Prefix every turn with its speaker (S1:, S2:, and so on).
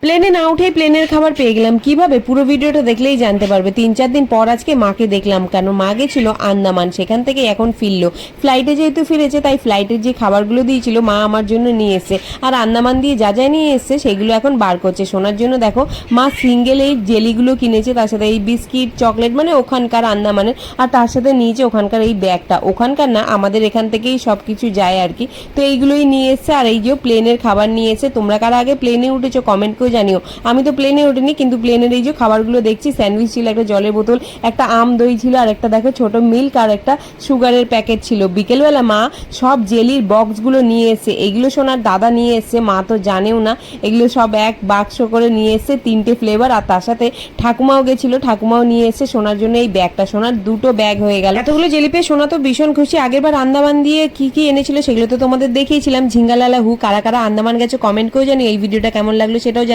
S1: প্লেনে না উঠেই প্লেনের খাবার পেয়ে গেলাম কিভাবে, পুরো ভিডিওটা দেখলেই জানতে পারবে। 3-4 দিন পর আজকে মাকে দেখলাম, কেন মা গেছিল আন্দামান, সেখান থেকে এখন ফিরলো। ফ্লাইটে যেহেতু ফিরেছে তাই ফ্লাইটের যে খাবারগুলো দিয়েছিল মা আমার জন্য নিয়ে এসছে, আর আন্দামান দিয়ে যা যা নিয়ে এসছে সেগুলো এখন বার করছে। শোনার জন্য দেখো মা সিঙ্গেল এই জেলিগুলো কিনেছে, তার সাথে এই বিস্কিট চকলেট মানে ওখানকার আন্দামানের, আর তার সাথে নিয়েছে ওখানকার এই ব্যাগটা। ওখানকার না, আমাদের এখান থেকেই সব কিছু যায় আর কি। তো এইগুলোই নিয়ে এসছে, আর এই যে প্লেনের খাবার নিয়ে এসে। তোমরা কারা আগে প্লেনে উঠেছো কমেন্ট করে জানিও। আমি তো প্লেনে উঠিনি, কিন্তু প্লেনের এই যে খাবারগুলো দেখছি, স্যান্ডউইচ ছিল, একটা জলের বোতল, একটা আম দই ছিল, আর একটা দেখো ছোট মিল্ক, আর একটা সুগারের প্যাকেট ছিল। বিকেলবেলা মা সব জেলির বক্সগুলো নিয়ে এসে, এগুলো সোনার দাদা নিয়ে এসছে, মা তো জানেও না। এগুলো সব এক বাক্স করে নিয়ে এসছে, 3টে ফ্লেভার, আর তার সাথে ঠাকুমাও গেছিল, ঠাকুমাও নিয়ে এসছে সোনার জন্য এই ব্যাগটা। সোনার 2টো ব্যাগ হয়ে গেল। এতগুলো জেলি পেয়ে সোনা তো ভীষণ খুশি। আগেরবার আন্দামান দিয়ে কি কি এনেছিল সেগুলো তো তোমাদের দেখিয়েছিলাম। ঝিঙ্গালালা হু, কারা কারা আন্দামান গেছে কমেন্ট করে জানিও। এই ভিডিওটা কেমন লাগলো সেটাও